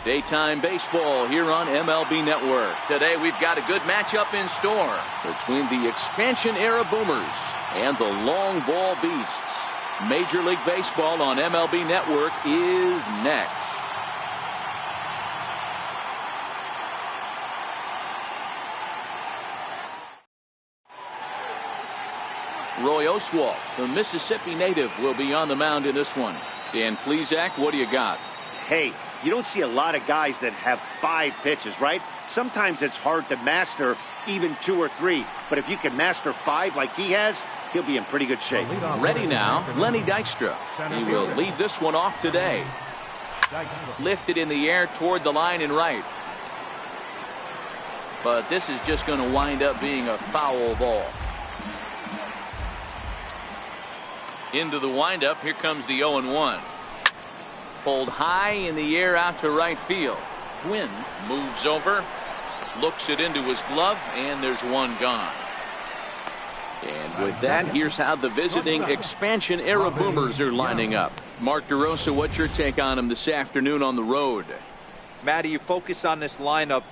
Daytime baseball here on MLB Network. Today we've got a good matchup in store between the expansion-era Boomers and the long ball beasts. Major League Baseball on MLB Network is next. Roy Oswalt, the Mississippi native, will be on the mound in this one. Dan Plesac, what do you got? Hey, you don't see a lot of guys that have 5 pitches, right? Sometimes it's hard to master even 2 or 3. But if you can master 5 like he has, he'll be in pretty good shape. Ready now, Lenny Dykstra. He will lead this one off today. Lifted in the air toward the line and right. But this is just going to wind up being a foul ball. Into the windup, here comes the 0-1. Pulled high in the air out to right field. Gwynn moves over, looks it into his glove, and there's one gone. And with that, here's how the visiting expansion-era Boomers are lining up. Mark DeRosa, what's your take on them this afternoon on the road? Matty, you focus on this lineup,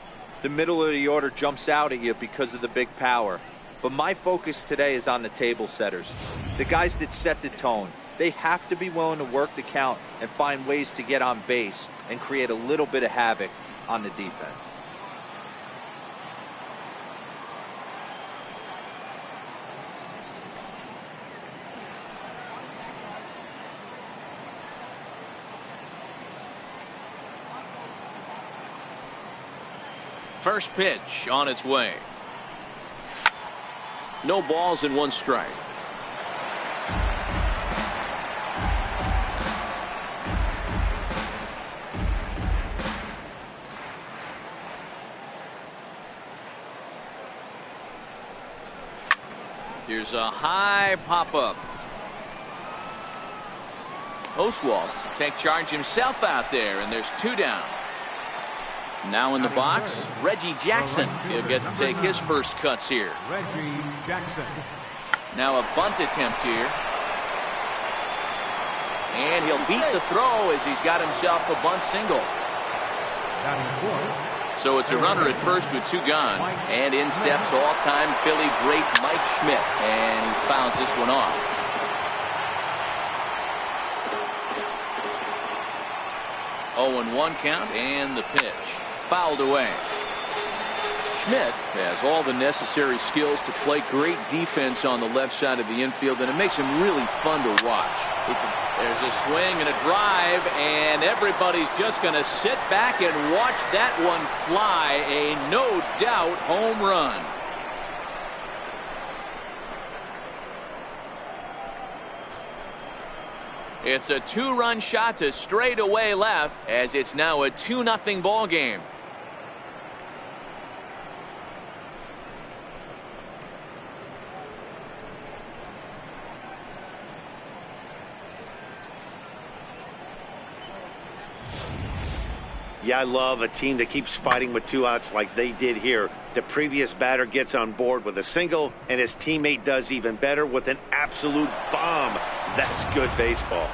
the middle of the order jumps out at you because of the big power. But my focus today is on the table setters, the guys that set the tone. They have to be willing to work the count and find ways to get on base and create a little bit of havoc on the defense. First pitch on its way. No balls and 1 strike. Here's a high pop-up. Oswalt take charge himself out there, and there's 2 down. Now in the box, Reggie Jackson. He'll get to take his first cuts here. Reggie Jackson. Now a bunt attempt here. And he'll beat the throw as he's got himself a bunt single. So it's a runner at first with 2 gone. And in steps all-time Philly great Mike Schmidt. And he fouls this one off. Oh, and 1 count, and the pitch. Fouled away. Schmidt has all the necessary skills to play great defense on the left side of the infield, and it makes him really fun to watch. There's a swing and a drive, and everybody's just going to sit back and watch that one fly. A no-doubt home run. It's a 2-run shot to straightaway left, as it's now a 2-0 ball game. Yeah, I love a team that keeps fighting with 2 outs like they did here. The previous batter gets on board with a single, and his teammate does even better with an absolute bomb. That's good baseball.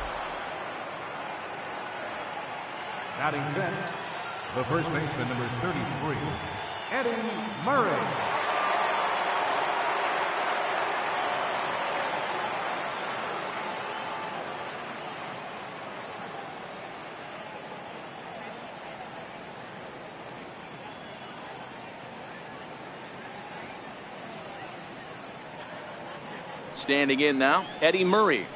Batting fifth, the first baseman, number 33, Eddie Murray. Standing in now, Eddie Murray.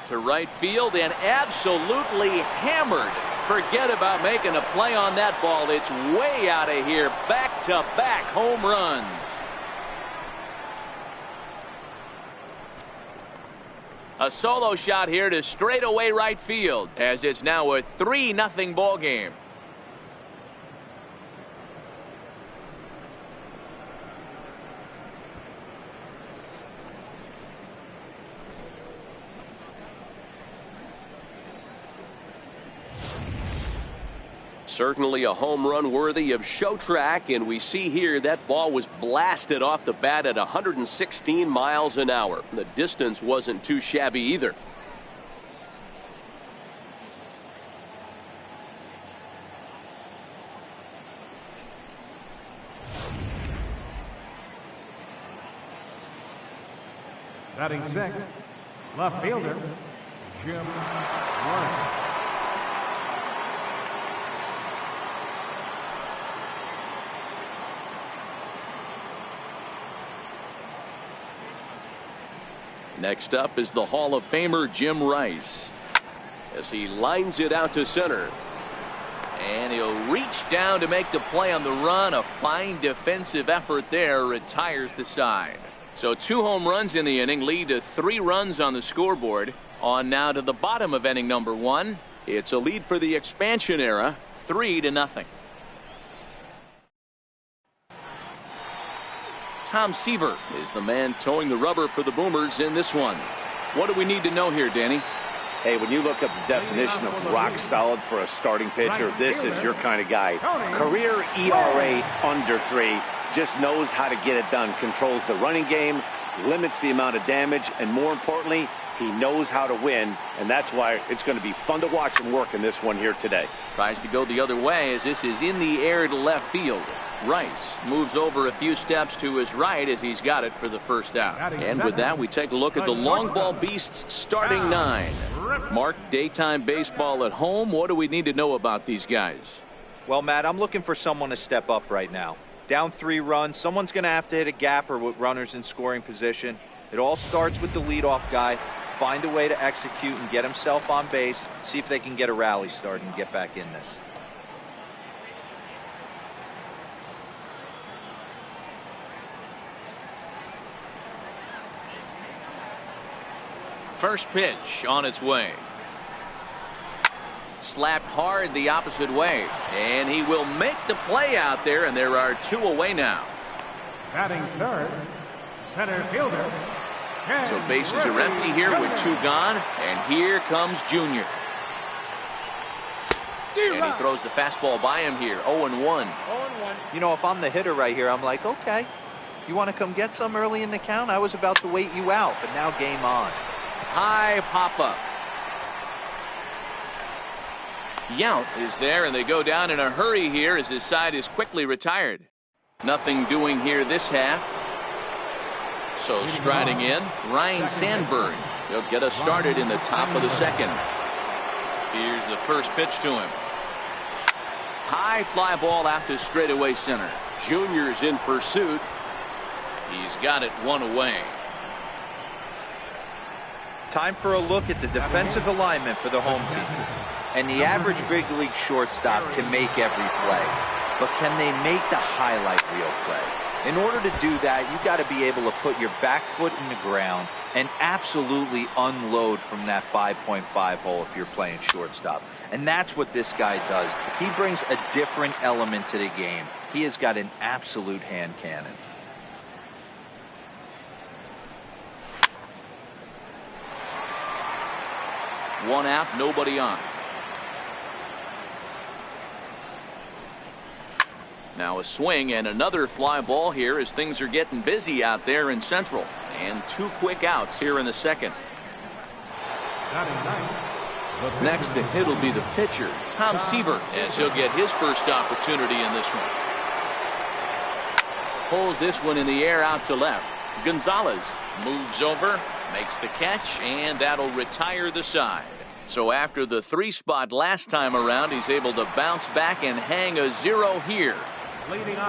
To right field and absolutely hammered. Forget about making a play on that ball. It's way out of here. Back-to-back home runs. A solo shot here to straightaway right field, as it's now a 3-0 ball game. Certainly a home run worthy of show track, and we see here that ball was blasted off the bat at 116 miles an hour. The distance wasn't too shabby either. Batting sixth, left fielder, Jim Rice. Next up is the Hall of Famer Jim Rice as he lines it out to center. And he'll reach down to make the play on the run. A fine defensive effort there retires the side. So 2 home runs in the inning lead to 3 runs on the scoreboard. On now to the bottom of inning number 1. It's a lead for the expansion era, 3-0. Tom Seaver is the man towing the rubber for the Boomers in this one. What do we need to know here, Danny? Hey, when you look up the definition of rock solid for a starting pitcher, this is your kind of guy. Career ERA under 3, just knows how to get it done, controls the running game, limits the amount of damage, and more importantly, he knows how to win, and that's why it's going to be fun to watch him work in this one here today. Tries to go the other way as this is in the air to left field. Rice moves over a few steps to his right as he's got it for the first out. And with that, we take a look at the long ball beasts starting 9. Mark, daytime baseball at home. What do we need to know about these guys? Well, Matt, I'm looking for someone to step up right now. Down 3 runs, someone's going to have to hit a gapper with runners in scoring position. It all starts with the leadoff guy. Find a way to execute and get himself on base. See if they can get a rally started and get back in this. First pitch on its way. Slapped hard the opposite way. And he will make the play out there, and there are 2 away now. Batting third, center fielder. So bases are empty here with 2 gone. And here comes Junior. And he throws the fastball by him here. 0-1. You know, if I'm the hitter right here, I'm like, okay, you want to come get some early in the count? I was about to wait you out, but now game on. High pop-up. Yount is there, and they go down in a hurry here as his side is quickly retired. Nothing doing here this half. So striding in, Ryan Sandberg. He'll get us started in the top of the second. Here's the first pitch to him. High fly ball out to straightaway center. Junior's in pursuit. He's got it 1 away. Time for a look at the defensive alignment for the home team. And the average big league shortstop can make every play. But can they make the highlight reel play? In order to do that, you got to be able to put your back foot in the ground and absolutely unload from that 5.5 hole if you're playing shortstop. And that's what this guy does. He brings a different element to the game. He has got an absolute hand cannon. One out, nobody on. Now a swing and another fly ball here as things are getting busy out there in Central. And 2 quick outs here in the second. Next to hit will be the pitcher, Tom Seaver, as he'll get his first opportunity in this one. Pulls this one in the air out to left. Gonzalez moves over, makes the catch, and that'll retire the side. So after the 3-spot last time around, he's able to bounce back and hang a 0 here.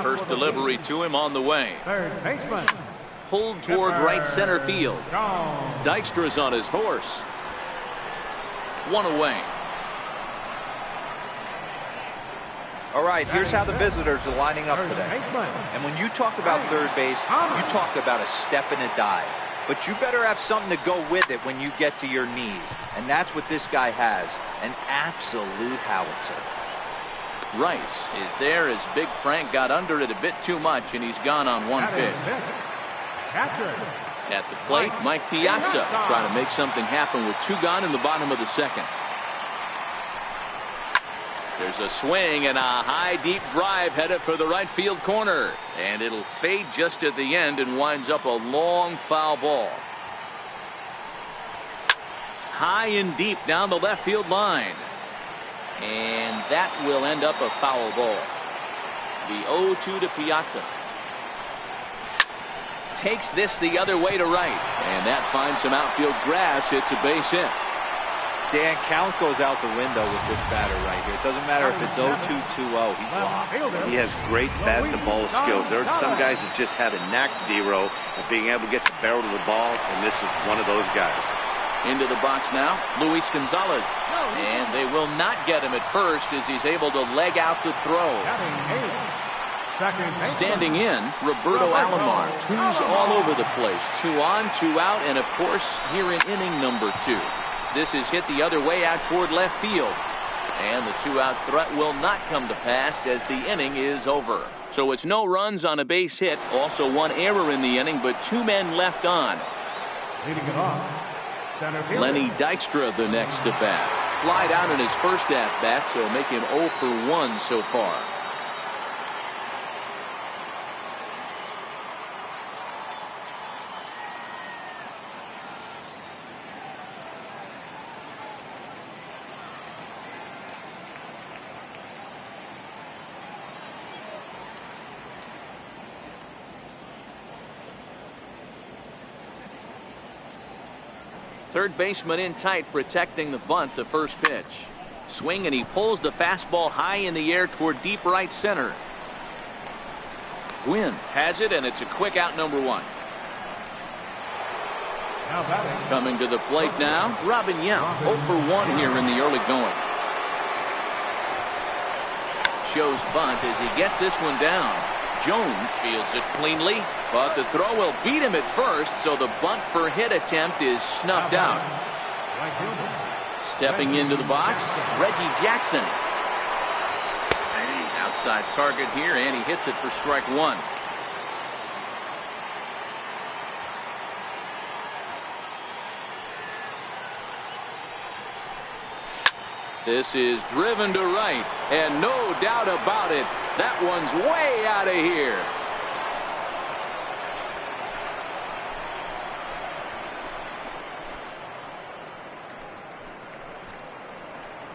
First delivery to him on the way. Third baseman. Pulled toward right center field. Dykstra's on his horse. 1 away. All right, here's how the visitors are lining up today. And when you talk about third base, you talk about a step and a dive. But you better have something to go with it when you get to your knees. And that's what this guy has, an absolute howitzer. Rice is there as Big Frank got under it a bit too much, and he's gone on 1 pitch. At the plate, Mike Piazza trying to make something happen with 2 gone in the bottom of the second. There's a swing and a high deep drive headed for the right field corner, and it'll fade just at the end and winds up a long foul ball. High and deep down the left field line, and that will end up a foul ball. The 0-2 to Piazza. takes this the other way to right. And that finds some outfield grass. It's a base hit. Dan, count goes out the window with this batter right here. It doesn't matter if it's 0-2, 2-0. He's locked. He has great bat-to-ball skills. There are some guys that just have a knack, D-Row, of being able to get the barrel to the ball, and this is one of those guys. Into the box now, Luis Gonzalez. And they will not get him at first as he's able to leg out the throw. Standing in, Roberto Alomar. Twos all over the place. 2 on, 2 out, and of course, here in inning number 2. This is hit the other way out toward left field. And the 2-out threat will not come to pass as the inning is over. So it's no runs on a base hit. Also 1 error in the inning, but 2 men left on. Leading it off, center fielder. Lenny Dykstra the next to bat. Flied out in his first at-bat, so make him 0 for 1 so far. Third baseman in tight, protecting the bunt. The first pitch. Swing, and he pulls the fastball high in the air toward deep right center. Gwynn has it, and it's a quick out, number 1. Now batting. Coming to the plate now, Robin Yount. 0 for 1 here in the early going. Shows bunt as he gets this one down. Jones fields it cleanly, but the throw will beat him at first, so the bunt for hit attempt is snuffed out. Stepping into the box, Reggie Jackson. Outside target here, and he hits it for strike 1. This is driven to right, and no doubt about it, that one's way out of here.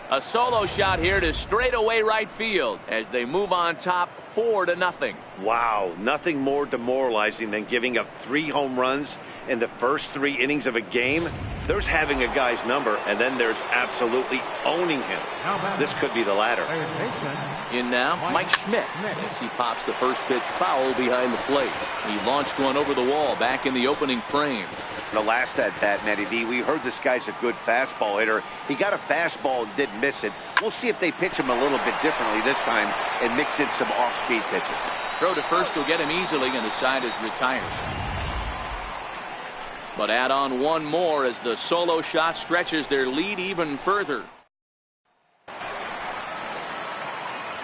A solo shot here to straightaway right field as they move on top 4-0. Wow, nothing more demoralizing than giving up 3 home runs in the first 3 innings of a game. There's having a guy's number, and then there's absolutely owning him. This could be the latter. In now, Mike Schmidt as he pops the first pitch foul behind the plate. He launched one over the wall back in the opening frame. The last at bat, Matty D, we heard this guy's a good fastball hitter. He got a fastball and didn't miss it. We'll see if they pitch him a little bit differently this time and mix in some off-speed pitches. Throw to first will get him easily, and the side is retired. But add on one more as the solo shot stretches their lead even further.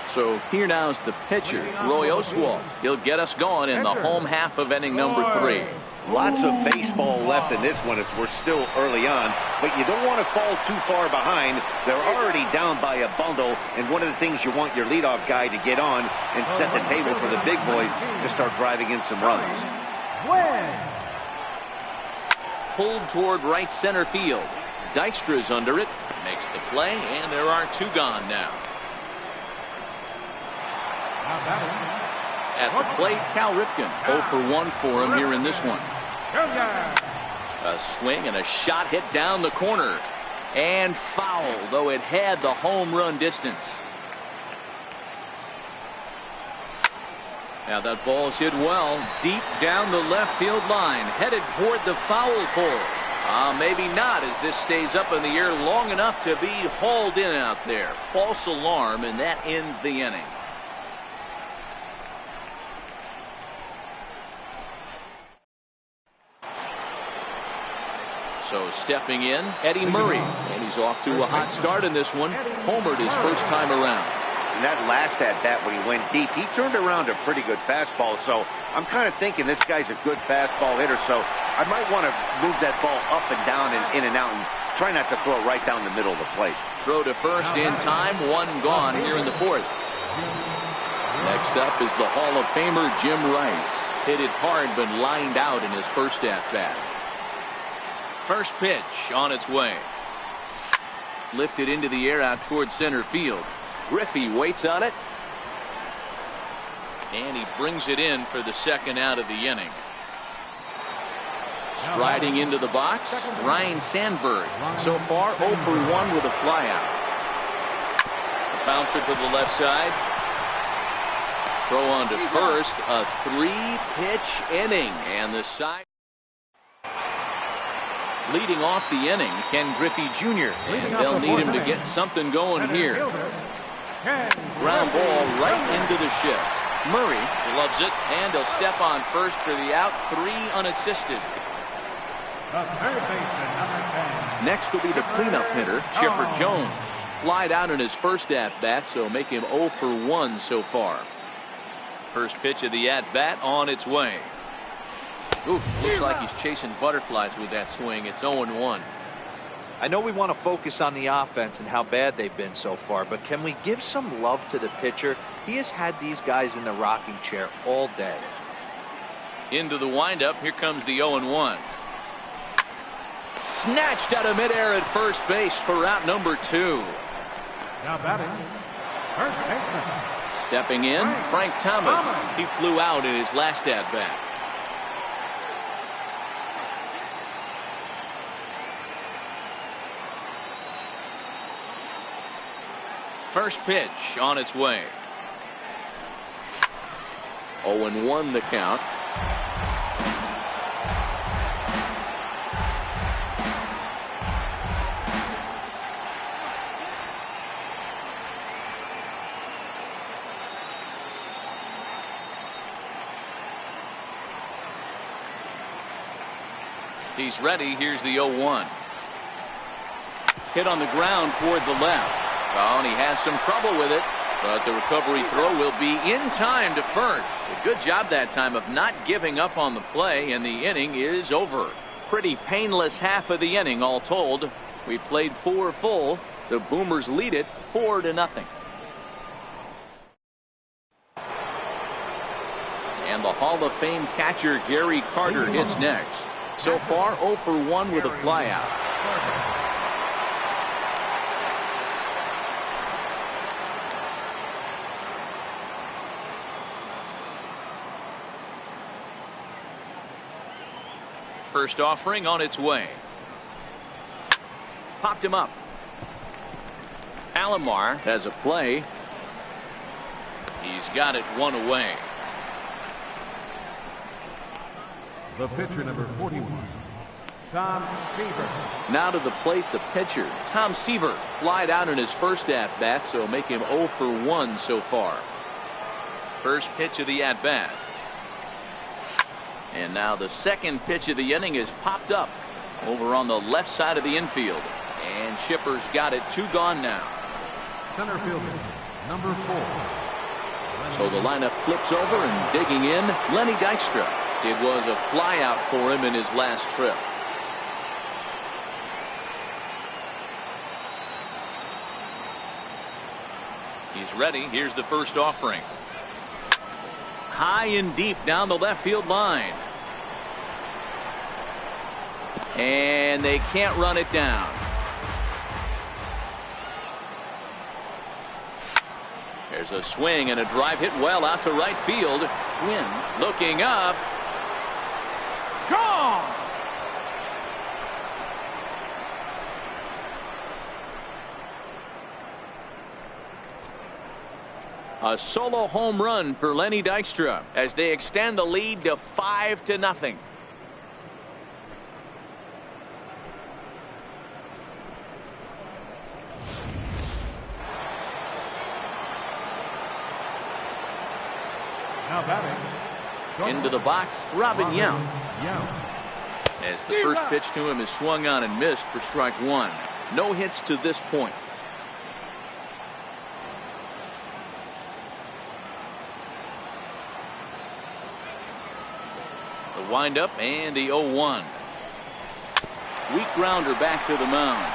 So here now is the pitcher, Roy Oswalt. He'll get us going in the home half of inning number 3. Lots of baseball left in this one as we're still early on, but you don't want to fall too far behind. They're already down by a bundle, and one of the things you want your leadoff guy to get on and set the table for the big boys to start driving in some runs. Pulled toward right center field. Dykstra's under it, makes the play, and there are 2 gone now. At the plate, Cal Ripken. 0 for 1 for him here in this one. A swing and a shot hit down the corner. And foul, though it had the home run distance. Now that ball's hit well, deep down the left field line, headed toward the foul pole. Maybe not, as this stays up in the air long enough to be hauled in out there. False alarm, and that ends the inning. So stepping in, Eddie Murray, and he's off to a hot start in this one. Homered his first time around. In that last at-bat when he went deep, he turned around a pretty good fastball, so I'm kind of thinking this guy's a good fastball hitter, so I might want to move that ball up and down and in and out and try not to throw it right down the middle of the plate. Throw to first in time, 1 gone here in the 4th. Next up is the Hall of Famer Jim Rice. Hit it hard but lined out in his first at-bat. First pitch on its way. Lifted into the air out towards center field. Griffey waits on it. And he brings it in for the second out of the inning. Striding into the box, Ryan Sandberg. So far, 0 for 1 with a flyout. A bouncer to the left side. Throw on to first. A 3-pitch inning. And the side leading off the inning, Ken Griffey Jr. And they'll need him to get something going here. Ground ball right into the shift. Murray loves it, and he'll step on first for the out. 3 unassisted. Next will be the cleanup hitter, Chipper Jones. Flied out in his first at-bat, so make him 0 for 1 so far. First pitch of the at-bat on its way. Oof, looks like he's chasing butterflies with that swing. It's 0-1. I know we want to focus on the offense and how bad they've been so far, but can we give some love to the pitcher? He has had these guys in the rocking chair all day. Into the windup, here comes the 0-1. Snatched out of midair at first base for out number 2. Now batting, first baseman. Stepping in, Frank Thomas. He flew out in his last at-bat. First pitch on its way. 0-1 the count. He's ready. Here's the 0-1. Hit on the ground toward the left. Oh, and he has some trouble with it, but the recovery throw will be in time to first. A good job that time of not giving up on the play, and the inning is over. Pretty painless half of the inning all told. We played 4 full. The Boomers lead it 4-0. And the Hall of Fame catcher Gary Carter hits next. So far 0 for 1 with a flyout. First offering on its way. Popped him up. Alomar has a play. He's got it 1 away. The pitcher, number 41, Tom Seaver. Now to the plate, the pitcher, Tom Seaver. Flied out in his first at-bat, so make him 0 for 1 so far. First pitch of the at-bat. And now the second pitch of the inning is popped up over on the left side of the infield. And Chipper's got it 2 gone now. Center fielder, number 4. So the lineup flips over, and digging in, Lenny Dykstra. It was a flyout for him in his last trip. He's ready. Here's the first offering. High and deep down the left field line. And they can't run it down. There's a swing and a drive hit well out to right field. Quinn looking up. Gone! A solo home run for Lenny Dykstra as they extend the lead to 5-0. Now batting. Into the box, Robin Young. As the first pitch to him is swung on and missed for strike 1. No hits to this point. The windup and the 0-1. Weak grounder back to the mound.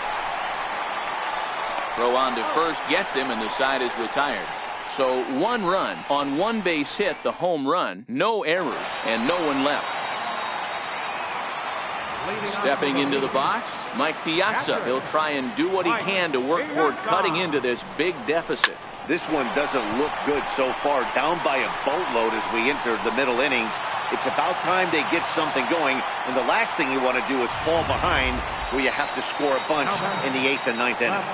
Throw on to first gets him, and the side is retired. So 1 run on 1 base hit, the home run, no errors, and no one left. Stepping into the box, Mike Piazza. He'll try and do what he can to work toward cutting into this big deficit. This one doesn't look good so far. Down by a boatload as we enter the middle innings. It's about time they get something going, and the last thing you want to do is fall behind where you have to score a bunch in the 8th and 9th inning.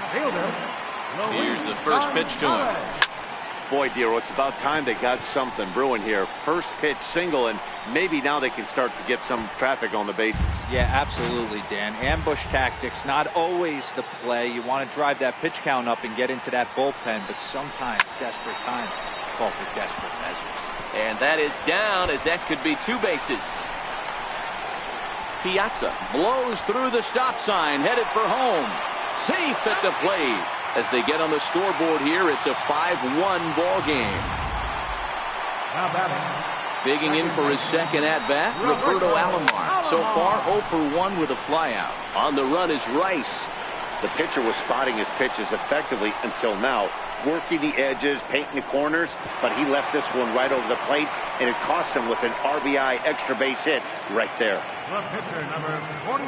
Here's the first pitch to him. Boy, Dero, it's about time they got something brewing here. First pitch single, and maybe now they can start to get some traffic on the bases. Yeah, absolutely, Dan. Ambush tactics, not always the play. You want to drive that pitch count up and get into that bullpen, but sometimes desperate times call for desperate measures. And that is down, as that could be 2 bases. Piazza blows through the stop sign, headed for home. Safe at the plate. As they get on the scoreboard here, it's a 5-1 ball game. Now batting. Digging in for his second at-bat, Roberto Alomar. So far, 0 for 1 with a flyout. On the run is Rice. The pitcher was spotting his pitches effectively until now, working the edges, painting the corners, but he left this one right over the plate, and it cost him with an RBI extra base hit right there. The pitcher, number 44,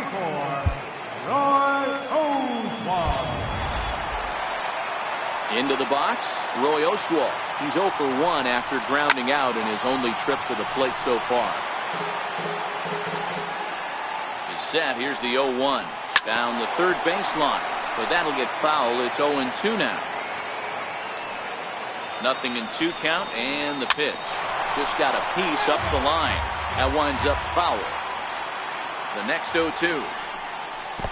Roy Oswalt. Into the box, Roy Oswalt. He's 0 for 1 after grounding out in his only trip to the plate so far. He's set. Here's the 0-1. Down the third baseline. But that'll get foul. It's 0-2 now. 0-2 count, and the pitch. Just got a piece up the line. That winds up foul. The next 0-2.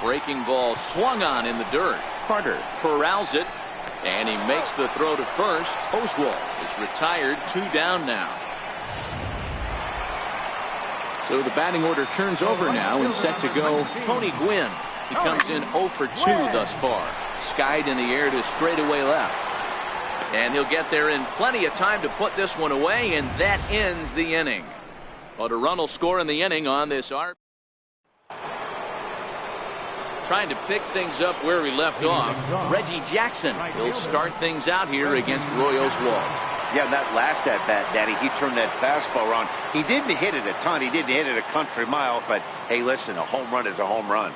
Breaking ball swung on in the dirt. Carter corrals it. And he makes the throw to first. Oswalt is retired, 2 down now. So the batting order turns over now and set to go Tony Gwynn. He comes in 0 for 2 thus far. Skied in the air to straightaway left. And he'll get there in plenty of time to put this one away, and that ends the inning. But a run will score in the inning on this arc. Trying to pick things up where he left off. Reggie Jackson will start things out here against Roy Oswalt. Yeah, that last at-bat, Danny, he turned that fastball around. He didn't hit it a ton. He didn't hit it a country mile. But, hey, listen, a home run is a home run.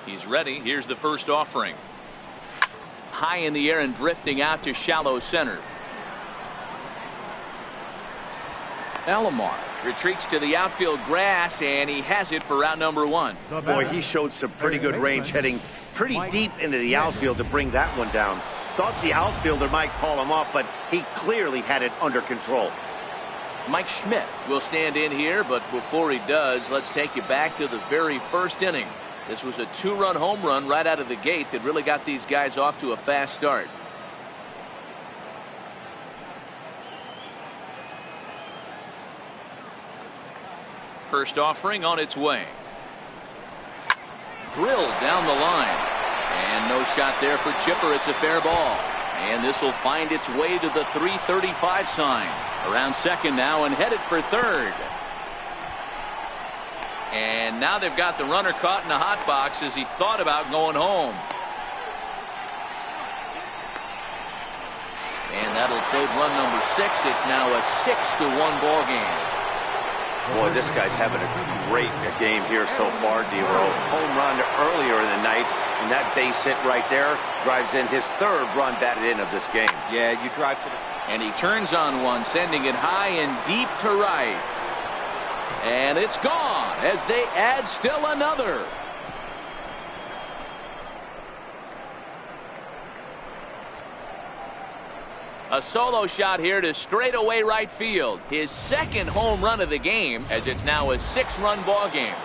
He's ready. Here's the first offering. High in the air and drifting out to shallow center. Alomar retreats to the outfield grass, and he has it for out number 1. Boy, he showed some pretty good range, heading pretty deep into the outfield to bring that one down. Thought the outfielder might call him off, but he clearly had it under control. Mike Schmidt will stand in here, but before he does, let's take you back to the very first inning. This was a 2-run home run right out of the gate that really got these guys off to a fast start. First offering on its way. Drilled down the line. And no shot there for Chipper. It's a fair ball. And this will find its way to the 335 sign. Around second now and headed for third. And now they've got the runner caught in the hot box as he thought about going home. And that'll code run number 6. It's now a 6-1 ball game. Boy, this guy's having a great game here so far, D-Row. Home run earlier in the night, and that base hit right there drives in his 3rd run batted in of this game. Yeah, you drive to the... And he turns on one, sending it high and deep to right. And it's gone as they add still another. A solo shot here to straightaway right field. His 2nd home run of the game, as it's now a 6-run ball game.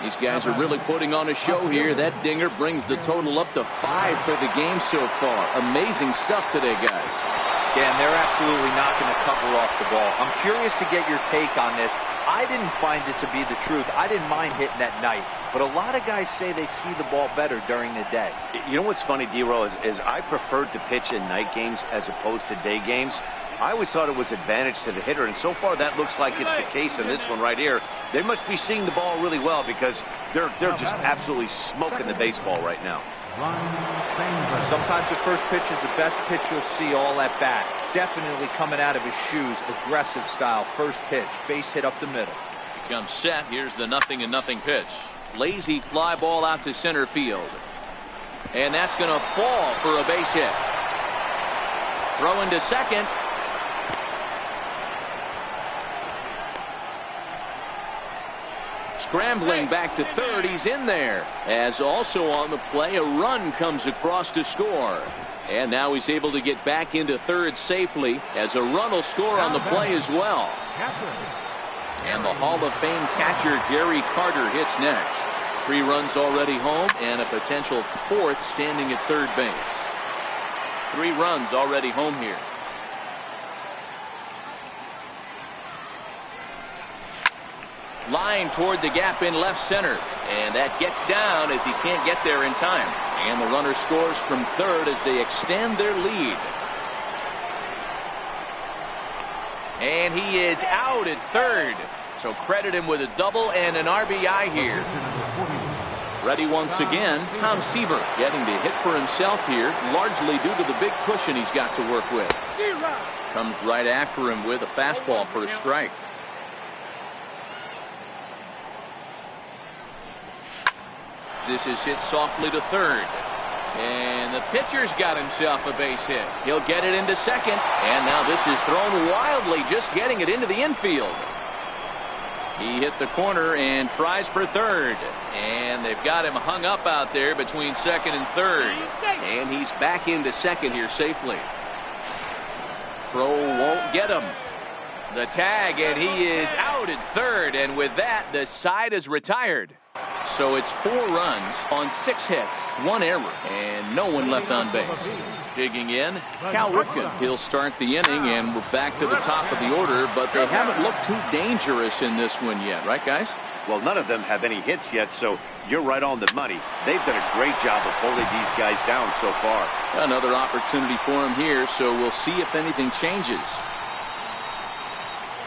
These guys are really putting on a show here. That dinger brings the total up to 5 for the game so far. Amazing stuff today, guys. Dan, they're absolutely not going to cover off the ball. I'm curious to get your take on this. I didn't find it to be the truth. I didn't mind hitting at night. But a lot of guys say they see the ball better during the day. You know what's funny, D-Row, is I preferred to pitch in night games as opposed to day games. I always thought it was advantage to the hitter, and so far that looks like it's the case in this one right here. They must be seeing the ball really well because they're just absolutely smoking the baseball right now. Sometimes the first pitch is the best pitch you'll see all at bat. Definitely coming out of his shoes, aggressive style. First pitch, base hit up the middle. Becomes set. Here's the 0-0 pitch. Lazy fly ball out to center field. And that's going to fall for a base hit. Throw into second. Scrambling back to third, he's in there. As also on the play, a run comes across to score. And now he's able to get back into third safely, as a run will score on the play as well. And the Hall of Fame catcher Gary Carter hits next. 3 runs already home and a potential 4th standing at third base. 3 runs already home here. Line toward the gap in left center, and that gets down as he can't get there in time. And the runner scores from third as they extend their lead. And he is out at third, so credit him with a double and an RBI here. Ready once again, Tom Seaver getting to hit for himself here, largely due to the big cushion he's got to work with. Comes right after him with a fastball for a strike. This is hit softly to third. And the pitcher's got himself a base hit. He'll get it into second. And now this is thrown wildly, just getting it into the infield. He hit the corner and tries for third. And they've got him hung up out there between second and third. And he's back into second here safely. Throw won't get him. The tag, and he is out at third. And with that, the side is retired. So it's 4 runs on 6 hits, 1 error, and no one left on base. Digging in, Cal Ripken. He'll start the inning, and we're back to the top of the order, but they haven't looked too dangerous in this one yet, right, guys? Well, none of them have any hits yet, so you're right on the money. They've done a great job of holding these guys down so far. Another opportunity for him here, so we'll see if anything changes.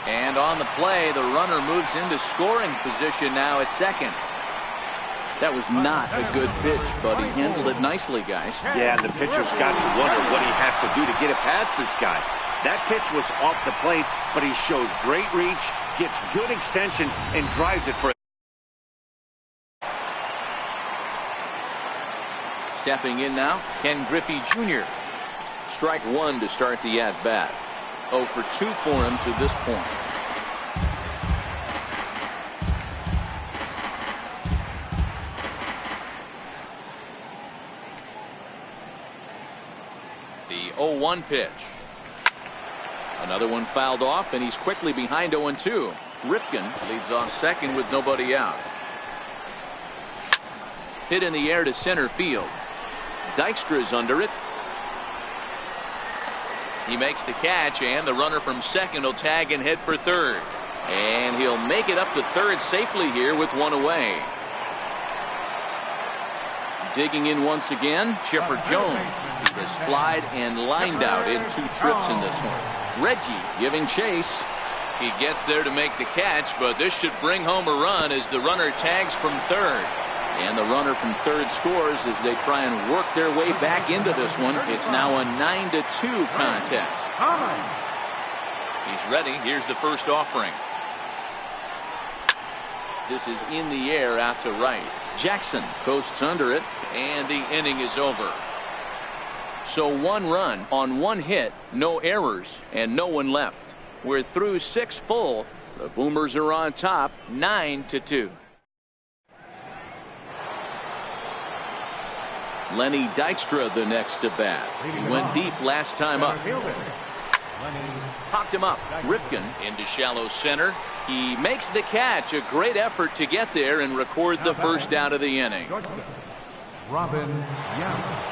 And on the play, the runner moves into scoring position now at second. That was not a good pitch, but he handled it nicely, guys. Yeah, and the pitcher's got to wonder what he has to do to get it past this guy. That pitch was off the plate, but he showed great reach, gets good extension, and drives it for. Stepping in now, Ken Griffey Jr. Strike 1 to start the at-bat. 0 for 2 for him to this point. The 0-1 pitch. Another one fouled off, and he's quickly behind 0-2. Ripken leads off second with nobody out. Hit in the air to center field. Dykstra's under it. He makes the catch, and the runner from second will tag and head for third. And he'll make it up to third safely here with 1 away. Digging in once again, Chipper Jones. He has flied and lined out in 2 trips in this one. Reggie giving chase. He gets there to make the catch, but this should bring home a run as the runner tags from third. And the runner from third scores as they try and work their way back into this one. It's now a 9-2 contest. He's ready. Here's the first offering. This is in the air out to right. Jackson coasts under it, and the inning is over. So 1 run on 1 hit, no errors, and no one left. We're through 6 full. The Boomers are on top, 9-2. Lenny Dykstra the next to bat. He went deep last time up. Popped him up. Ripken into shallow center. He makes the catch. A great effort to get there and record the first out of the inning. Robin Yount.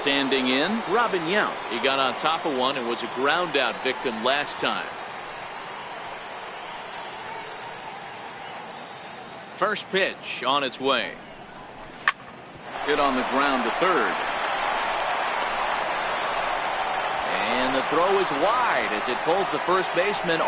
Standing in, Robin Yount. He got on top of one and was a ground out victim last time. First pitch on its way. Hit on the ground to third. And the throw is wide as it pulls the first baseman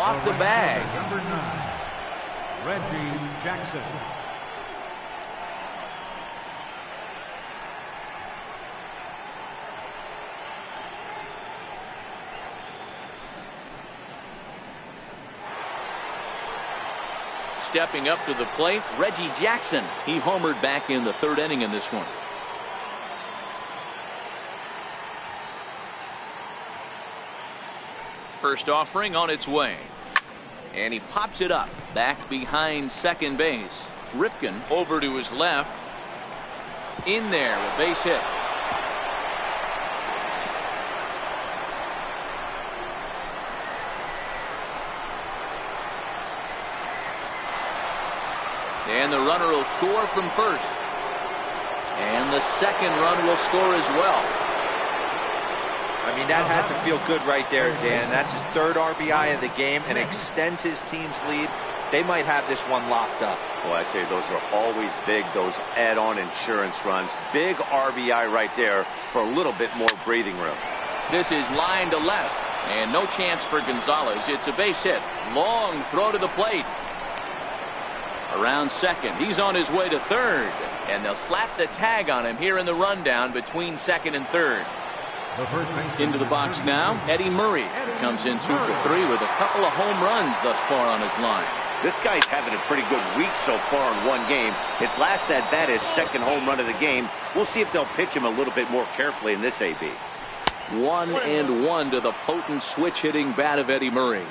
off the bag. Number 9, Reggie Jackson. Stepping up to the plate, Reggie Jackson. He homered back in the 3rd inning in this one. First offering on its way. And he pops it up back behind second base. Ripken over to his left. In there, a base hit. And the runner will score from first. And the second run will score as well. I mean, that had to feel good right there, Dan. That's his 3rd RBI of the game and extends his team's lead. They might have this one locked up. Well, I'd say those are always big, those add-on insurance runs. Big RBI right there for a little bit more breathing room. This is line to left. And no chance for Gonzalez. It's a base hit. Long throw to the plate. Around second. He's on his way to third. And they'll slap the tag on him here in the rundown between second and third. Into the box now, Eddie Murray comes in 2 for 3 with a couple of home runs thus far on his line. This guy's having a pretty good week so far in one game. His last at bat is 2nd home run of the game. We'll see if they'll pitch him a little bit more carefully in this AB. 1-1 to the potent switch hitting bat of Eddie Murray.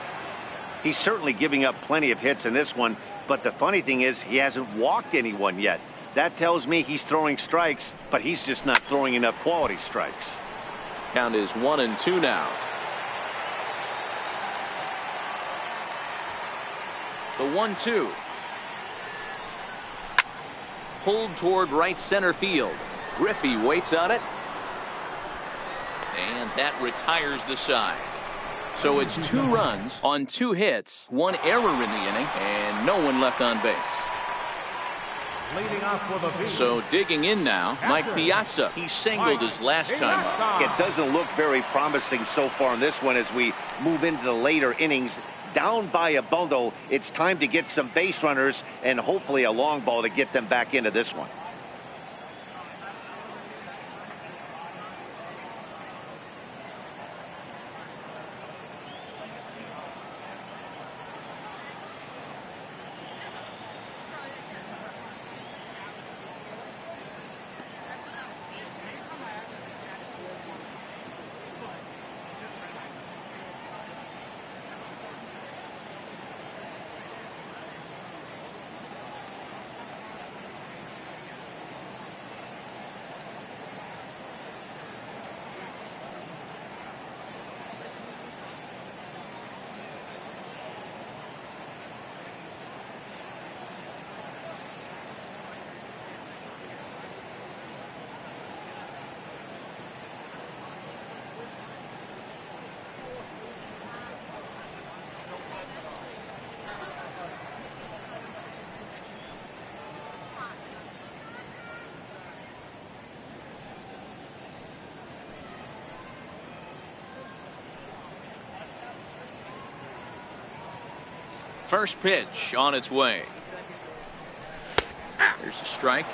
He's certainly giving up plenty of hits in this one, but the funny thing is he hasn't walked anyone yet. That tells me he's throwing strikes, but he's just not throwing enough quality strikes. Count is 1-2 now. The 1-2. Pulled toward right center field. Griffey waits on it. And that retires the side. So it's 2 runs on 2 hits, 1 error in the inning, and no one left on base. Leading off for the So digging in now, Mike Piazza. He singled his last time up. It doesn't look very promising so far in this one as we move into the later innings. Down by a bundle, it's time to get some base runners and hopefully a long ball to get them back into this one. First pitch on its way. There's a strike.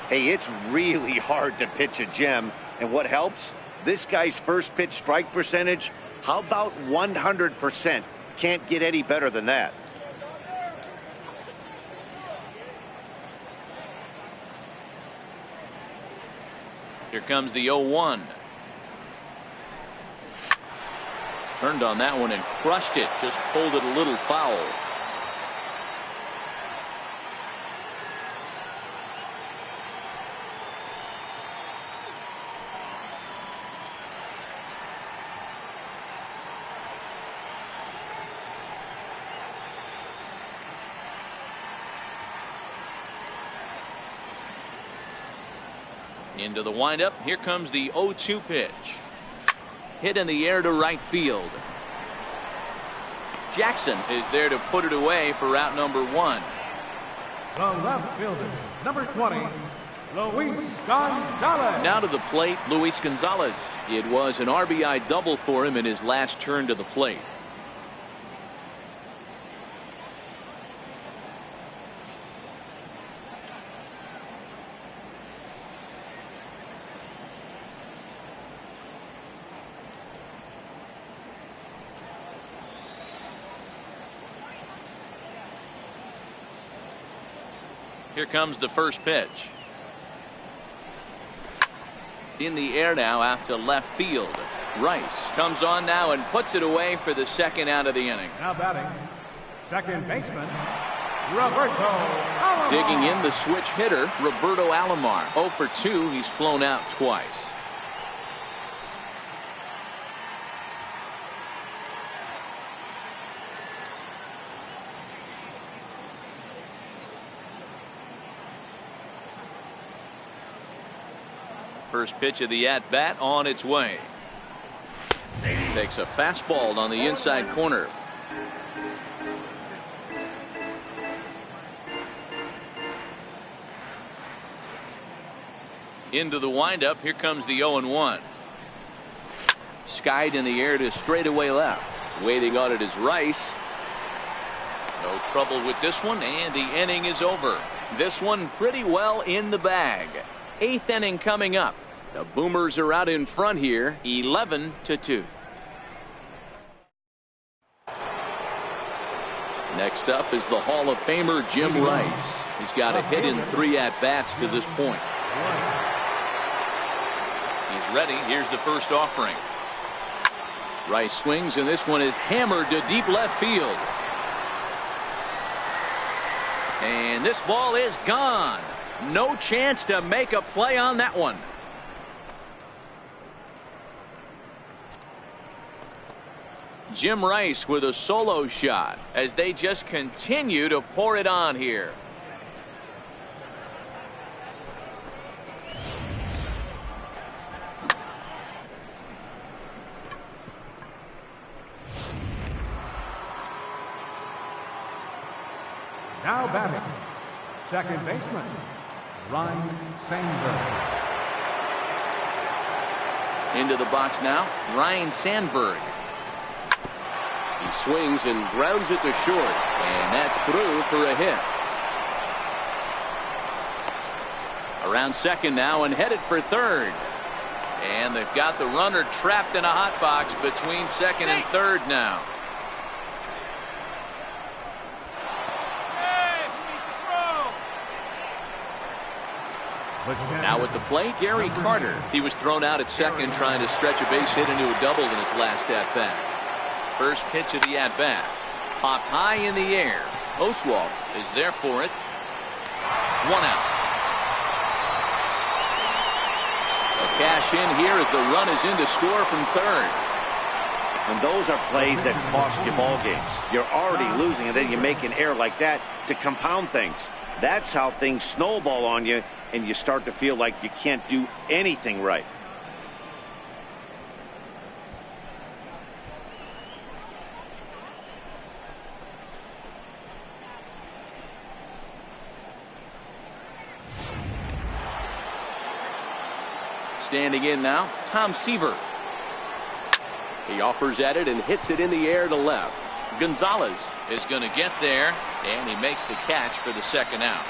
Hey, it's really hard to pitch a gem. And what helps? This guy's first pitch strike percentage, how about 100%? Can't get any better than that. Here comes the 0-1. Turned on that one and crushed it. Just pulled it a little foul. Into the windup. Here comes the 0-2 pitch. Hit in the air to right field. Jackson is there to put it away for out number 1. The left fielder, number 20, Luis Gonzalez. Now to the plate, Luis Gonzalez. It was an RBI double for him in his last turn to the plate. Here comes the first pitch. In the air now out to left field. Rice comes on now and puts it away for the second out of the inning. Now batting, second baseman, Roberto Alomar. Digging in the switch hitter, Roberto Alomar. 0 for 2. He's flown out twice. First pitch of the at-bat on its way. Takes a fastball on the inside corner. Into the windup. Here comes the 0-1. Skied in the air to straightaway left. Waiting on it is Rice. No trouble with this one, and the inning is over. This one pretty well in the bag. 8th inning coming up. The Boomers are out in front here, 11-2. Next up is the Hall of Famer Jim Rice. He's got a hit in 3 at-bats to this point. He's ready. Here's the first offering. Rice swings, and this one is hammered to deep left field. And this ball is gone. No chance to make a play on that one. Jim Rice with a solo shot as they just continue to pour it on here. Now batting, second baseman, Ryan Sandberg. Into the box now, Ryan Sandberg. He swings and grounds it to short, and that's through for a hit. Around second now and headed for third. And they've got the runner trapped in a hot box between second and third now. Now at the plate, Gary Carter. He was thrown out at second trying to stretch a base hit into a double in his last at-bat. First pitch of the at-bat. Popped high in the air. Oswalt is there for it. 1 out. A cash in here as the run is in to score from third. And those are plays that cost you ball games. You're already losing, and then you make an error like that to compound things. That's how things snowball on you, and you start to feel like you can't do anything right. Standing in now, Tom Seaver. He offers at it and hits it in the air to left. Gonzalez is going to get there, and he makes the catch for the second out.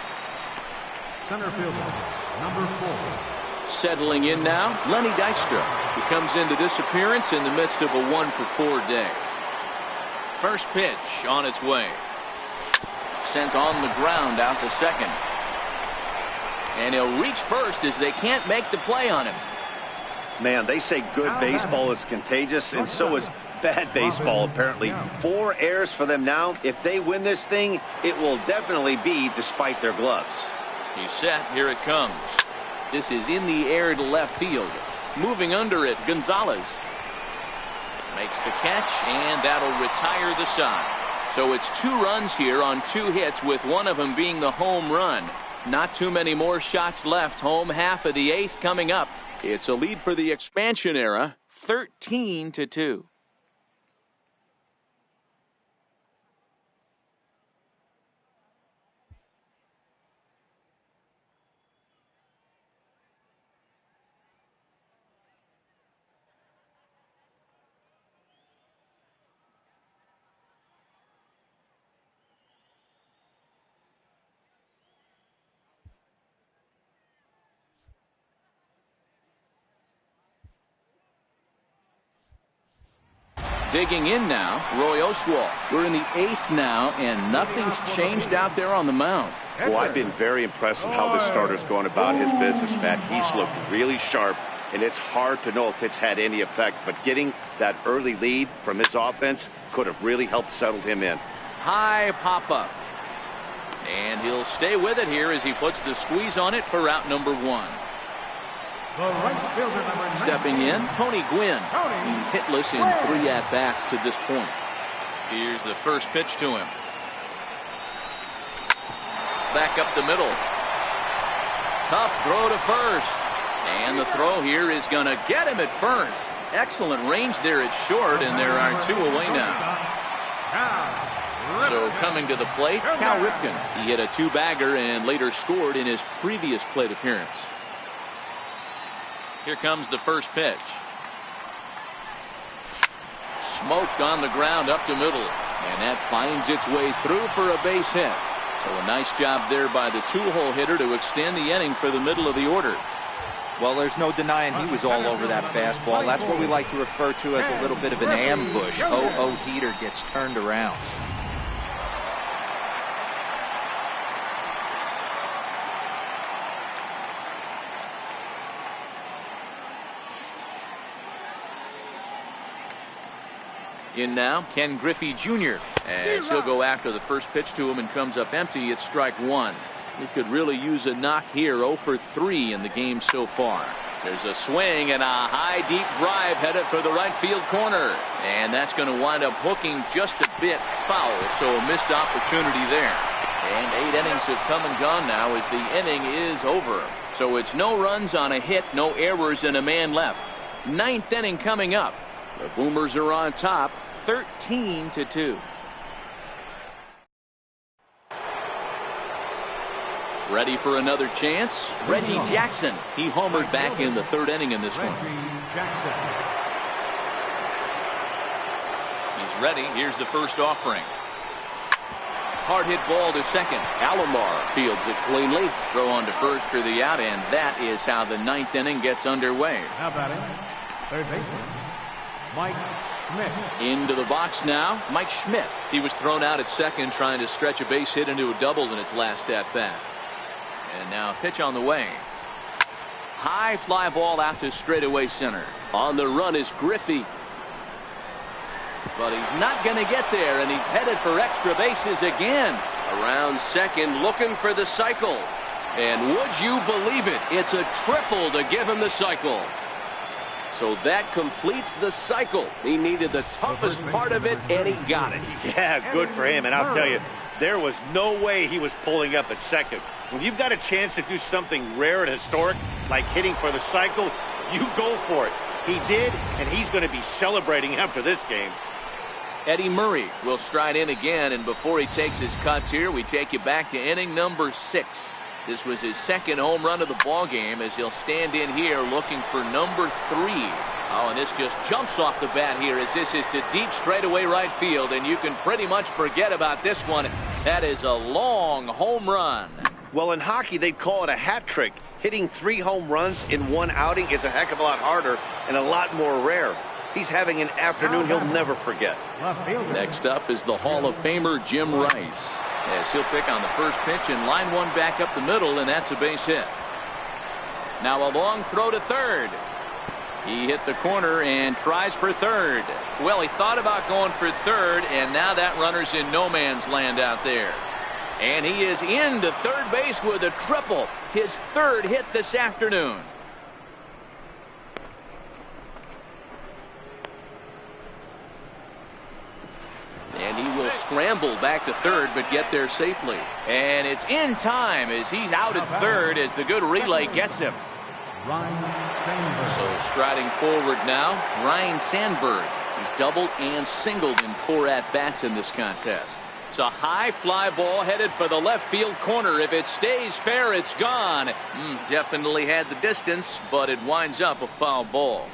Center fielder, number 4. Settling in now, Lenny Dykstra, who comes into this appearance in the midst of a 1-for-4 day. First pitch on its way. Sent on the ground out to second. And he'll reach first as they can't make the play on him. Man, they say good baseball is contagious, and so is bad baseball, apparently. 4 errors for them now. If they win this thing, it will definitely be despite their gloves. He's set. Here it comes. This is in the air to left field. Moving under it, Gonzalez makes the catch, and that'll retire the side. So it's 2 runs here on 2 hits, with one of them being the home run. Not too many more shots left. Home half of the 8th coming up. It's a lead for the expansion era, 13-2. Digging in now, Roy Oswalt. We're in the 8th now, and nothing's changed out there on the mound. Well, I've been very impressed with how this starter's going about his business, Matt. He's looked really sharp, and it's hard to know if it's had any effect. But getting that early lead from his offense could have really helped settle him in. High pop-up. And he'll stay with it here as he puts the squeeze on it for out number 1. The right fielder, number 19. Stepping in, Tony Gwynn. He's hitless in 3 at-bats to this point. Here's the first pitch to him. Back up the middle. Tough throw to first. And the throw here is going to get him at first. Excellent range there at short, and there are 2 away now. So coming to the plate, Cal Ripken. He hit a 2-bagger and later scored in his previous plate appearance. Here comes the first pitch. Smoked on the ground up the middle, and that finds its way through for a base hit. So a nice job there by the 2-hole hitter to extend the inning for the middle of the order. Well, there's no denying he was all over that fastball. That's what we like to refer to as a little bit of an ambush. 0-0 heater gets turned around. In now, Ken Griffey Jr. as he'll go after the first pitch to him and comes up empty. It's strike 1. He could really use a knock here. 0 for 3 in the game so far. There's a swing and a high deep drive headed for the right field corner, and that's going to wind up hooking just a bit foul, so a missed opportunity there. And 8 innings have come and gone now as the inning is over. So it's no runs on a hit, no errors, and a man left. 9th inning coming up. The Boomers are on top, 13-2. Ready for another chance? Reggie Jackson. He homered back in the 3rd inning in this one. He's ready. Here's the first offering. Hard hit ball to second. Alomar fields it cleanly. Throw on to first for the out, and that is how the 9th inning gets underway. How about it? Third baseman, Mike Schmidt. Into the box now, Mike Schmidt. He was thrown out at second trying to stretch a base hit into a double in his last at-bat. And now pitch on the way. High fly ball out to straightaway center. On the run is Griffey. But he's not going to get there, and he's headed for extra bases again. Around second, looking for the cycle. And would you believe it? It's a triple to give him the cycle. So that completes the cycle. He needed the toughest part of it, and he got it. Yeah, good for him. And I'll tell you, there was no way he was pulling up at second. When you've got a chance to do something rare and historic, like hitting for the cycle, you go for it. He did, and he's going to be celebrating after this game. Eddie Murray will stride in again, and before he takes his cuts here, we take you back to inning number 6. This was his 2nd home run of the ball game as he'll stand in here looking for number 3. Oh, and this just jumps off the bat here as this is to deep straightaway right field, and you can pretty much forget about this one. That is a long home run. Well, in hockey, they'd call it a hat trick. Hitting 3 home runs in one outing is a heck of a lot harder and a lot more rare. He's having an afternoon he'll never forget. Next up is the Hall of Famer Jim Rice, as he'll pick on the first pitch and line one back up the middle, and that's a base hit. Now a long throw to third. He hit the corner and tries for third. Well, he thought about going for third, and now that runner's in no man's land out there. And he is into third base with a triple, his 3rd hit this afternoon. And he will scramble back to third, but get there safely. And it's in time as he's out at third as the good relay gets him. So striding forward now, Ryan Sandberg. He's doubled and singled in 4 at-bats in this contest. It's a high fly ball headed for the left field corner. If it stays fair, it's gone. Definitely had the distance, but it winds up a foul ball.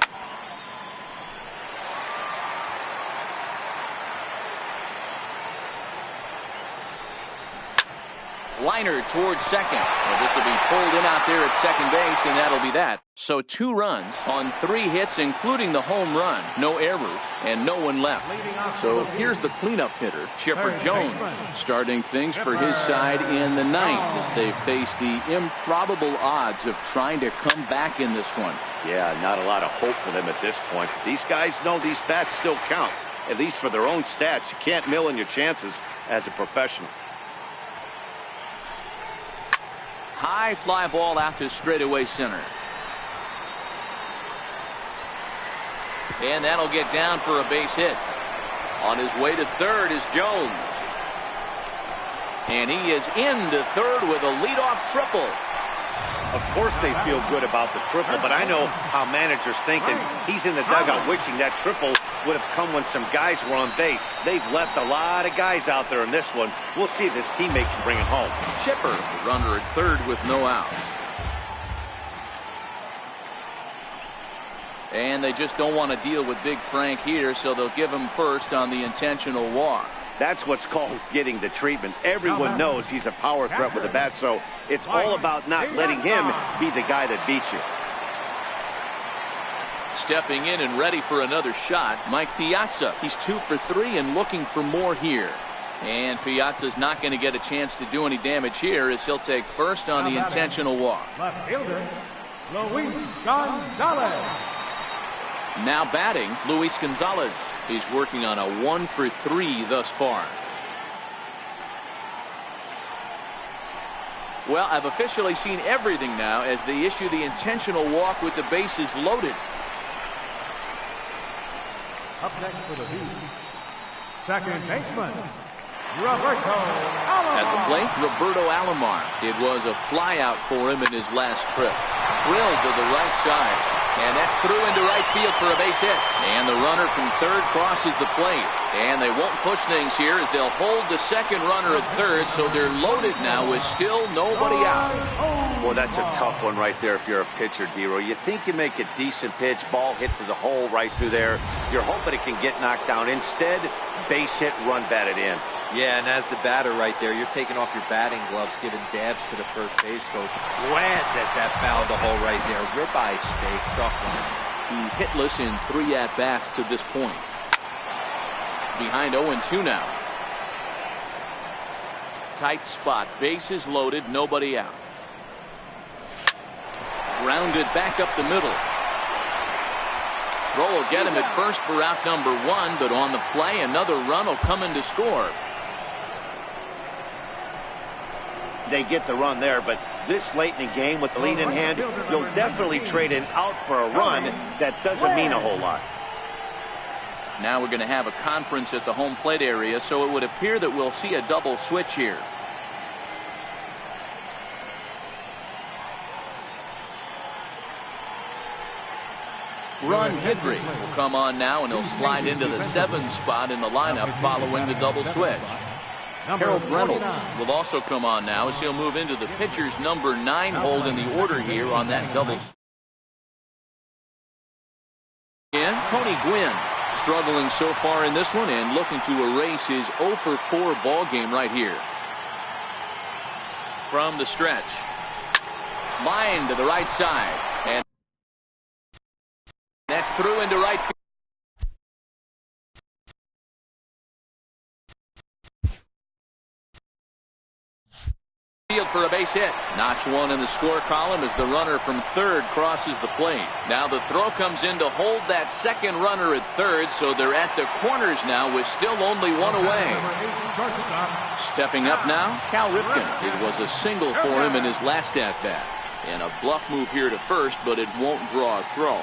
Liner towards second. Well, this will be pulled in out there at second base, and that'll be that. So 2 runs on 3 hits, including the home run. No errors, and no one left. So here's the cleanup hitter, Chipper Jones, starting things for his side in the 9th as they face the improbable odds of trying to come back in this one. Yeah, not a lot of hope for them at this point. But these guys know these bats still count, at least for their own stats. You can't mill in your chances as a professional. High fly ball out to straightaway center. And that'll get down for a base hit. On his way to third is Jones. And he is into third with a leadoff triple. Of course they feel good about the triple, but I know how managers thinking. He's in the dugout wishing that triple would have come when some guys were on base. They've left a lot of guys out there in this one. We'll see if his teammate can bring him home. Chipper, the runner at third with no outs. And they just don't want to deal with Big Frank here, so they'll give him first on the intentional walk. That's what's called getting the treatment. Everyone knows he's a power threat with a bat, so it's all about not letting him be the guy that beats you. Stepping in and ready for another shot, Mike Piazza. He's 2 for 3 and looking for more here. And Piazza's not going to get a chance to do any damage here as he'll take first on the intentional walk. Left fielder, Luis Gonzalez. Now batting, Luis Gonzalez. He's working on a 1 for 3 thus far. Well, I've officially seen everything now as they issue the intentional walk with the bases loaded. Up next for the Bees, second baseman, Roberto Alomar. At the plate, Roberto Alomar. It was a flyout for him in his last trip. Drilled to the right side. And that's through into right field for a base hit. And the runner from third crosses the plate. And they won't push things here as they'll hold the second runner at third, so they're loaded now with still nobody out. Well, that's a tough one right there if you're a pitcher, D-Roy. You think you make a decent pitch, ball hit to the hole right through there. You're hoping it can get knocked down. Instead, base hit, run batted in. Yeah, and as the batter right there, you're taking off your batting gloves, giving dabs to the first base coach. Glad that found the hole right there. Ribeye steak, chalk line. He's hitless in 3 at-bats to this point. Behind 0-2 now. Tight spot, bases loaded, nobody out. Grounded back up the middle. Throw will get him at first for out number 1, but on the play, another run will come in to score. They get the run there, but this late in the game with the lead in hand, you'll definitely trade an out for a run. That doesn't mean a whole lot. Now we're going to have a conference at the home plate area, so it would appear that we'll see a double switch here. Ron Guidry will come on now, and he'll slide into the 7th spot in the lineup following the double switch. Harold Reynolds will also come on now as he'll move into the pitcher's number 9 hold in the order here on that double. And Tony Gwynn struggling so far in this one and looking to erase his 0 for 4 ball game right here. From the stretch. Line to the right side. And that's through into right field. For a base hit. Notch 1 in the score column as the runner from third crosses the plate. Now the throw comes in to hold that second runner at third, so they're at the corners now with still only 1 away. Stepping up now, Cal Ripken. It was a single for him in his last at-bat. And a bluff move here to first, but it won't draw a throw.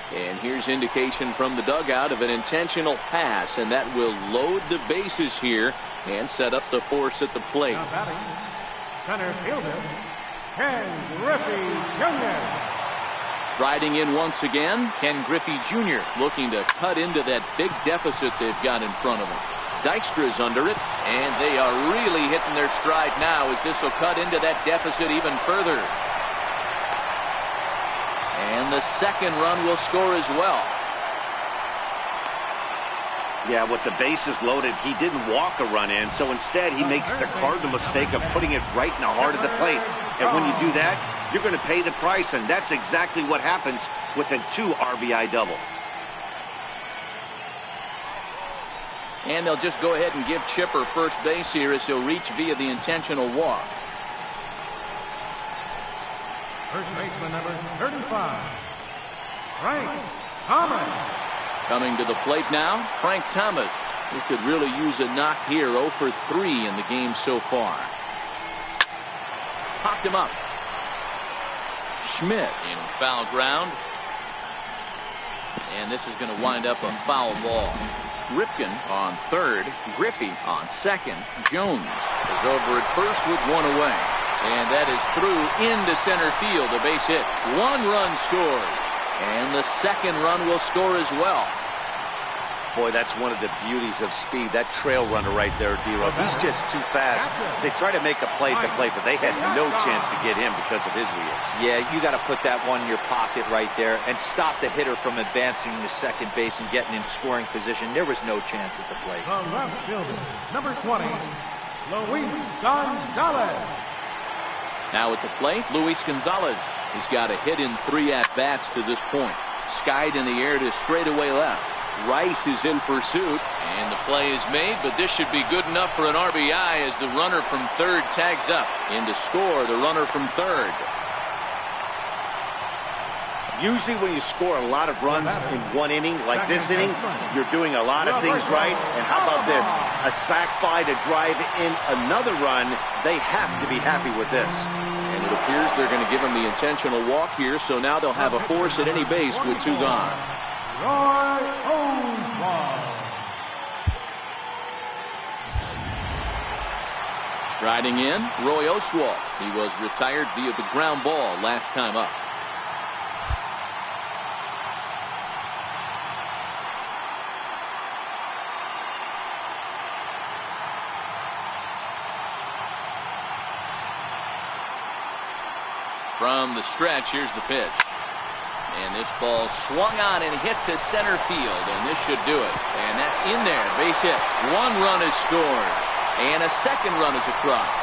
And here's indication from the dugout of an intentional pass, and that will load the bases here and set up the force at the plate. Now batting, center fielder, Ken Griffey Jr. Striding in once again, Ken Griffey Jr. looking to cut into that big deficit they've got in front of them. Dykstra's under it, and they are really hitting their stride now as this will cut into that deficit even further. And the second run will score as well. Yeah, with the bases loaded, he didn't walk a run in, so instead he makes the cardinal mistake of putting it right in the heart of the plate. And when you do that, you're going to pay the price, and that's exactly what happens with a 2 RBI double. And they'll just go ahead and give Chipper first base here as he'll reach via the intentional walk. First baseman number 35, Frank Thomas. Coming to the plate now, Frank Thomas, who could really use a knock here. 0 for 3 in the game so far. Popped him up. Schmidt in foul ground. And this is going to wind up a foul ball. Ripken on third, Griffey on second. Jones is over at first with 1 away. And that is through into center field, a base hit. 1 run scores. And the second run will score as well. Boy, that's one of the beauties of speed. That trail runner right there, D-Rock. He's just too fast. They try to make a play at the plate, but they had no chance to get him because of his wheels. Yeah, you got to put that one in your pocket right there and stop the hitter from advancing to second base and getting in scoring position. There was no chance at the plate. The left fielder, number 20, Luis Gonzalez. Now at the plate, Luis Gonzalez. He's got a hit in 3 at-bats to this point. Skied in the air to straightaway left. Rice is in pursuit, and the play is made, but this should be good enough for an RBI as the runner from third tags up. In to score, the runner from third. Usually when you score a lot of runs in 1 inning, like this inning, you're doing a lot of things right. And how about this? A sac fly to drive in another run. They have to be happy with this. And it appears they're going to give him the intentional walk here, so now they'll have a force at any base with 2 gone. Roy Oswalt. Striding in, Roy Oswalt. He was retired via the ground ball last time up. From the stretch, here's the pitch. And this ball swung on and hit to center field, and this should do it. And that's in there, base hit. 1 run is scored, and a second run is across.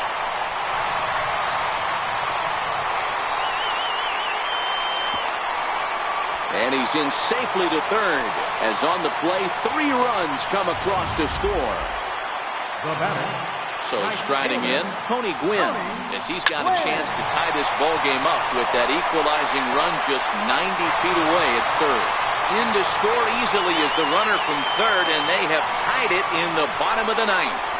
And he's in safely to third, as on the play, 3 runs come across to score. The batter. So striding in, Tony Gwynn, as he's got a chance to tie this ball game up with that equalizing run just 90 feet away at third. In to score easily is the runner from third, and they have tied it in the bottom of the 9th.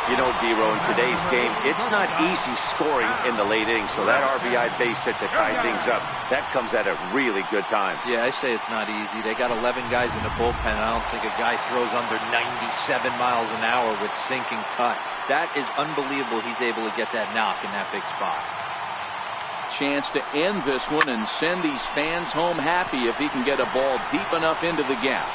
You know, D-Row, in today's game, it's not easy scoring in the late innings, so that RBI base hit to tie things up, that comes at a really good time. Yeah, I say it's not easy. They got 11 guys in the bullpen. I don't think a guy throws under 97 miles an hour with sink and cut. That is unbelievable he's able to get that knock in that big spot. Chance to end this one and send these fans home happy if he can get a ball deep enough into the gap.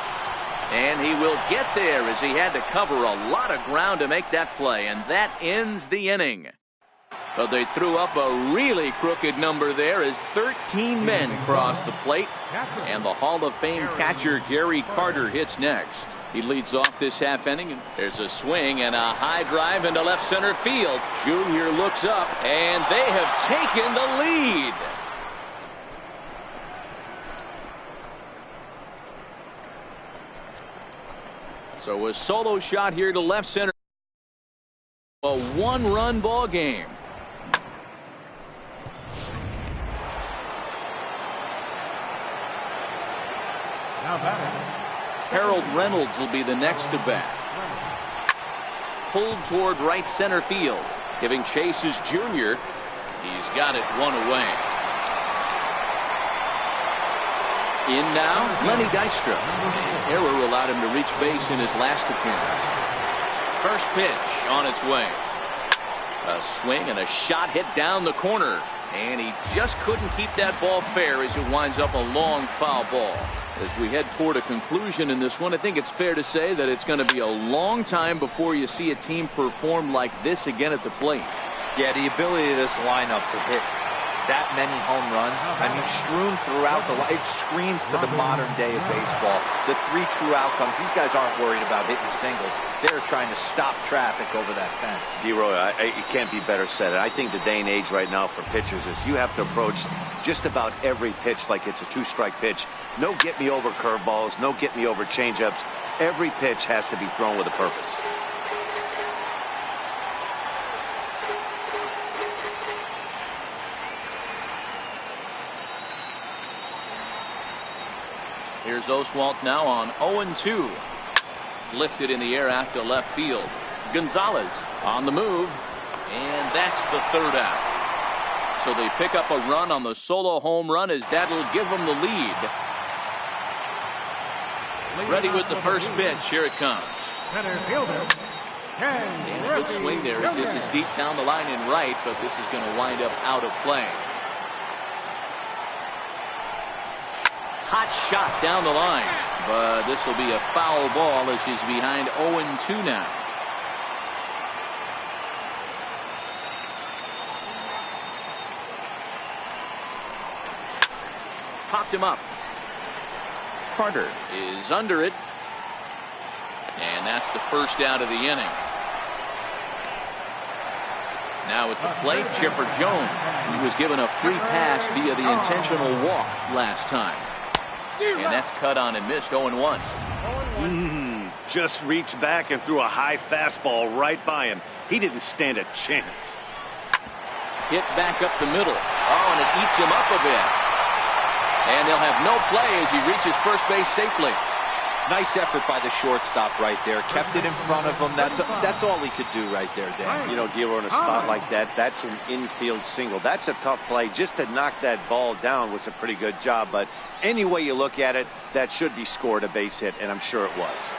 And he will get there as he had to cover a lot of ground to make that play, and that ends the inning. But they threw up a really crooked number there as 13 men crossed the plate, and the Hall of Fame catcher Gary Carter hits next. He leads off this half inning, and there's a swing and a high drive into left center field. Junior looks up, and they have taken the lead. So a solo shot here to left center. A 1-run ball game. Now batting. Harold Reynolds will be the next to bat. Pulled toward right center field. Giving chase is Junior. He's got it 1 away. In now, Lenny Dykstra. An error allowed him to reach base in his last appearance. First pitch on its way. A swing and a shot hit down the corner. And he just couldn't keep that ball fair as it winds up a long foul ball. As we head toward a conclusion in this one, I think it's fair to say that it's going to be a long time before you see a team perform like this again at the plate. Yeah, the ability of this lineup to hit that many home runs, I mean, strewn throughout the line. It screams to the modern day of baseball. The 3 true outcomes. These guys aren't worried about hitting singles. They're trying to stop traffic over that fence. D-Roy, it can't be better said. I think the day and age right now for pitchers is you have to approach just about every pitch like it's a 2-strike pitch. No get-me-over curveballs, no get-me-over changeups. Every pitch has to be thrown with a purpose. Here's Oswalt now on 0-2. Lifted in the air out to left field. Gonzalez on the move. And that's the 3rd out. So they pick up a run on the solo home run as that'll give them the lead. Ready with the first pitch. Here it comes. Center fielder, And a good swing there as this is deep down the line and right, but this is going to wind up out of play. Hot shot down the line, but this will be a foul ball as he's behind 0-2 now. Popped him up. Carter is under it, and that's the first out of the inning. Now at the plate, Chipper Jones. He was given a free pass via the intentional walk last time. And that's cut on and missed. 0-1. Just reached back and threw a high fastball right by him. He didn't stand a chance. Hit back up the middle. Oh, and it eats him up a bit. And they'll have no play as he reaches first base safely. Nice effort by the shortstop right there. Kept it in front of him. That's all he could do right there, Dan. You know, D-Roy, in a spot like that, that's an infield single. That's a tough play. Just to knock that ball down was a pretty good job. But any way you look at it, that should be scored a base hit, and I'm sure it was.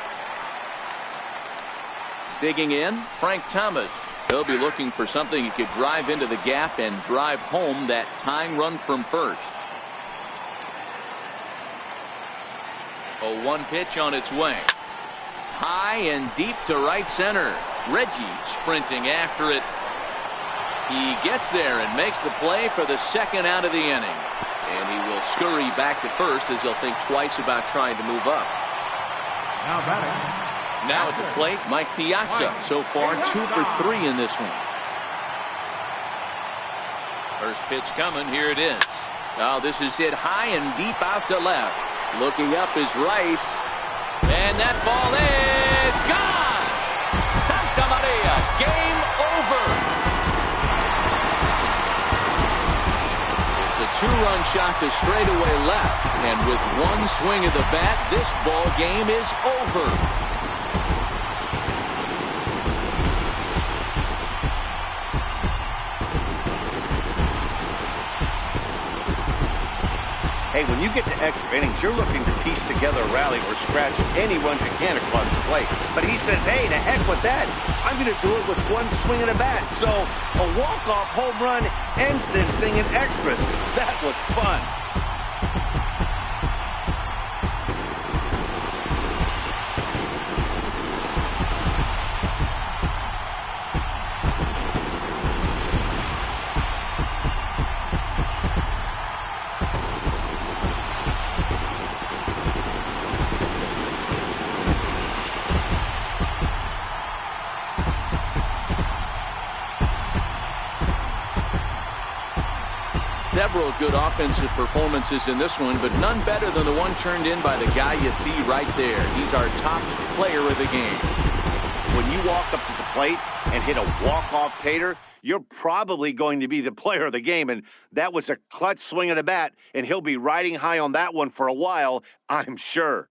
Digging in, Frank Thomas. He'll be looking for something he could drive into the gap and drive home that tying run from first. A 1 pitch on its way. High and deep to right center. Reggie sprinting after it. He gets there and makes the play for the 2nd out of the inning. And he will scurry back to first as he'll think twice about trying to move up. now batting. Now at the plate, Mike Piazza. So far 2 for 3 in this one. First pitch coming. Here it is. Now this is hit high and deep out to left. Looking up is Rice. And that ball is gone. Santa Maria. Game over. It's a 2-run shot to straightaway left. And with 1 swing of the bat, this ball game is over. Hey, when you get to extra innings, you're looking to piece together a rally or scratch any runs you can across the plate. But he says, hey, to heck with that. I'm going to do it with 1 swing of the bat. So a walk-off home run ends this thing in extras. That was fun. Several good offensive performances in this one, but none better than the one turned in by the guy you see right there. He's our top player of the game. When you walk up to the plate and hit a walk-off tater, you're probably going to be the player of the game. And that was a clutch swing of the bat, and he'll be riding high on that one for a while, I'm sure.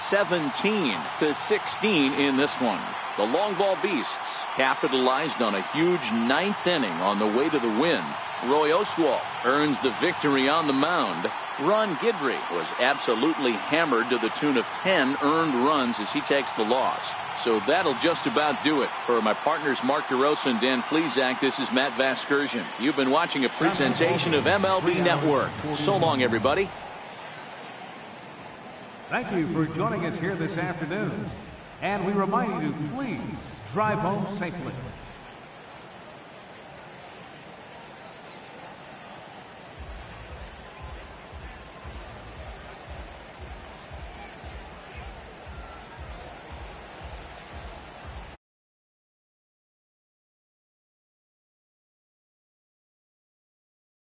(17-16) in this one. The long ball beasts capitalized on a huge 9th inning on the way to the win. Roy Oswalt earns the victory on the mound. Ron Guidry was absolutely hammered to the tune of 10 earned runs as he takes the loss. So that'll just about do it. For my partners Mark DeRosa and Dan Plesac, this is Matt Vasgersian. You've been watching a presentation of MLB Network. So long, everybody. Thank you for joining us here this afternoon. And we remind you to please drive home safely.